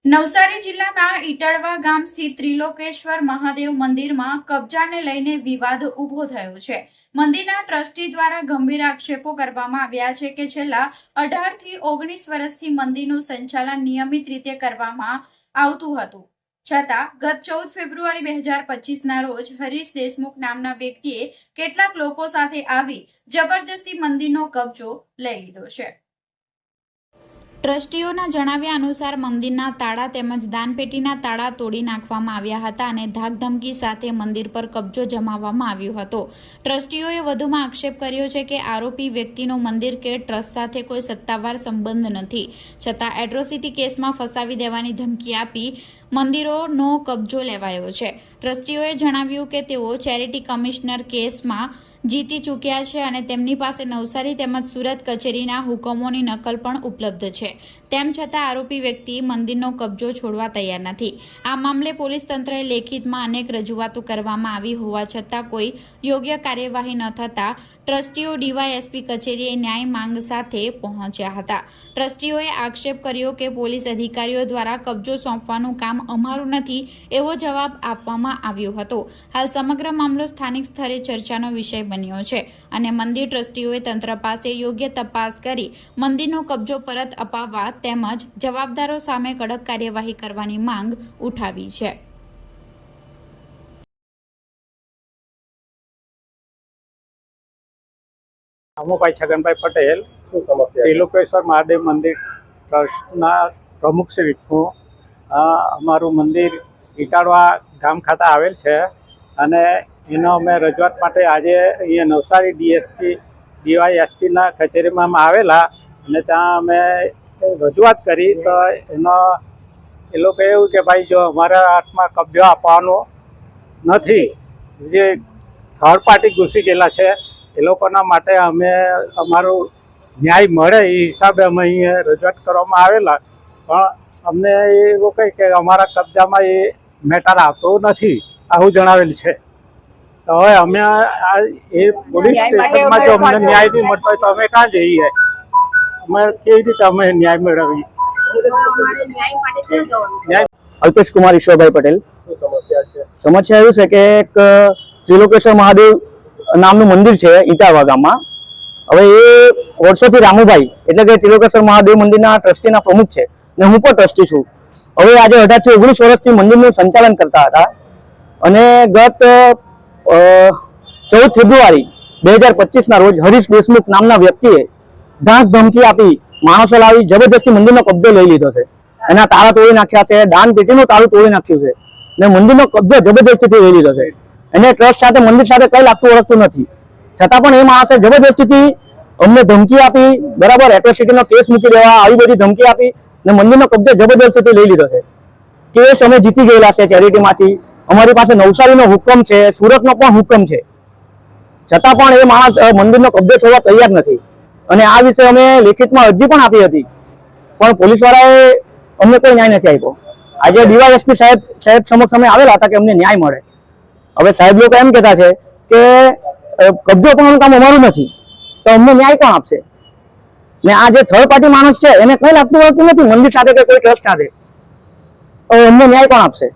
નવસારી જિલ્લાના ઈટળવા ગામ સ્થિત ત્રિલોકેશ્વર મહાદેવ મંદિરમાં કબજાને લઈને વિવાદ ઊભો થયો છે। મંદિરના ટ્રસ્ટી દ્વારા ગંભીર આક્ષેપો કરવામાં આવ્યા છે કે છેલ્લા 18 થી 19 વર્ષથી મંદિરનું સંચાલન નિયમિત રીતે કરવામાં આવતું હતું, છતાં ગત 14 ફેબ્રુઆરી 2025ના રોજ હરીશ દેશમુખ નામના વ્યક્તિએ કેટલાક લોકો સાથે આવી જબરજસ્તી મંદિરનો કબજો લઈ લીધો છે। ટ્રસ્ટીઓના જણાવ્યા અનુસાર મંદિરના તાળા તેમજ દાનપેટીના તાળા તોડી નાખવામાં આવ્યા હતા અને ધાકધમકી સાથે મંદિર પર કબજો જમાવવામાં આવ્યો હતો। ટ્રસ્ટીઓએ વધુમાં આક્ષેપ કર્યો છે કે આરોપી વ્યક્તિનો મંદિર કે ટ્રસ્ટ સાથે કોઈ સત્તાવાર સંબંધ નથી, છતાં એટ્રોસિટી કેસમાં ફસાવી દેવાની ધમકી આપી મંદિરોનો કબજો લેવાયો છે। ટ્રસ્ટીઓએ જણાવ્યું કે તેઓ ચેરિટી કમિશનર કેસમાં જીતી ચૂક્યા છે અને તેમની પાસે નવસારી તેમજ સુરત કચેરીના હુકમોની નકલ પણ ઉપલબ્ધ છે, તેમ છતાં આરોપી વ્યક્તિ મંદિરનો કબજો છોડવા તૈયાર નથી। આ મામલે પોલીસ તંત્રએ લેખિતમાં અનેક રજૂઆતો કરવામાં આવી હોવા છતાં કોઈ યોગ્ય કાર્યવાહી ન થતાં ટ્રસ્ટીઓ ડીવાયએસપી કચેરીએ ન્યાય માંગ સાથે પહોંચ્યા હતા। ટ્રસ્ટીઓએ આક્ષેપ કર્યો કે પોલીસ અધિકારીઓ દ્વારા કબજો સોંપવાનું કામ અમારું નથી એવો જવાબ આપવામાં આવ્યો હતો। હાલ સમગ્ર મામલો સ્થાનિક સ્તરે ચર્ચાનો વિષય બન્યો છે અને મંદિર ટ્રસ્ટીઓએ તંત્ર પાસે યોગ્ય તપાસ કરી મંદિરનો કબજો પરત અપાવવા તેમજ જવાબદારો સામે કડક કાર્યવાહી કરવાની માંગ ઉઠાવી છે। અમુભાઈ છગનભાઈ પટેલ ત્રિલોકેશ્વર મહાદેવ મંદિર ટ્રસ્ટના પ્રમુખ શ્રી છું। અમારું મંદિર ઈટાળવા ગામ ખાતે આવેલ છે અને એનો અમે રજૂઆત માટે આજે અહીંયા નવસારી ડીવાયએસપીના કચેરીમાં આવેલા અને ત્યાં અમે રજૂઆત કરી તો એ લોકો એવું કે ભાઈ જો અમારા હાથમાં કબજો આપવાનો નથી, જે થર્ડ પાર્ટી ઘૂસી ગયેલા છે એ લોકોના માટે અમે અમારું ન્યાય મળે એ હિસાબે અમે અહીંયા રજૂઆત કરવામાં આવેલા, પણ અમને એવું કહે કે અમારા કબજામાં એ મેટર આવતો નથી આવું જણાવેલ છે। તો હવે અમે એ પોલીસ સ્ટેશનમાં જો અમને ન્યાય નહીં મળતો હોય તો અમે ક્યાં જઈએ? અમે કેવી રીતે અમે ન્યાય મેળવીએ? અલ્પેશ કુમાર ઈશ્વરભાઈ પટેલ। સમસ્યા એવું છે કે એક ત્રિલોકેશ્વર મહાદેવ નામનું મંદિર છે ઈટાળવા ગામમાં। હવે એ વર્ષોથી રામુભાઈ એટલે કે ત્રિલોકેશ્વર મહાદેવ મંદિરના ટ્રસ્ટીના પ્રમુખ છે અને હું પણ ટ્રસ્ટી છું। હવે આજે 18 થી 19 વર્ષથી મંદિરનું સંચાલન કરતા હતા અને ગત 14 ફેબ્રુઆરી 2025ના રોજ હરીશ દેશમુખ નામના વ્યક્તિએ ધાક ધમકી આપી માણસો લાવી જબરજસ્તી મંદિરનો કબજો લઈ લીધો છે। એના તાળા તોડી નાખ્યા છે, દાન પેટીનું તાળું તોડી નાખ્યું છે ને મંદિરનો કબજો જબરજસ્તીથી લઈ લીધો છે। એને ટ્રસ્ટ સાથે મંદિર સાથે કઈ લાગતું ઓળખતું નથી, છતાં પણ એ માણસે જબરજસ્તીથી અમને ધમકી આપી, બરાબર એટ્રોસિટીનો કેસ મૂકી દેવા આવી બધી ધમકી આપી ને મંદિરનો કબજો જબરજસ્તીથી લઈ લીધો છે। કેસ અમે જીતી ગયેલા છે ચેરિટીમાંથી, અમારી પાસે નવસારીનો હુકમ છે, સુરતનો પણ હુકમ છે, છતાં પણ એ માણસ મંદિરનો કબજો છોડવા તૈયાર નથી અને આ વિશે અમે લેખિતમાં અરજી પણ આપી હતી, પણ પોલીસ વાળાએ અમને કોઈ ન્યાય નથી આપ્યો। આજે ડીવાયએસપી સાહેબ સમક્ષ અમે આવેલા હતા કે અમને ન્યાય મળે। હવે સાહેબ લોકો એમ કહેતા છે કે કબજો કરવાનું કામ અમારું નથી તો અમને ન્યાય કોણ આપશે? ને આ જે થર્ડ પાર્ટી માણસ છે એને કઈ લાગતું વળતું નથી મંદિર સાથે કે કોઈ ટ્રસ્ટ સાથે, અમને ન્યાય કોણ આપશે?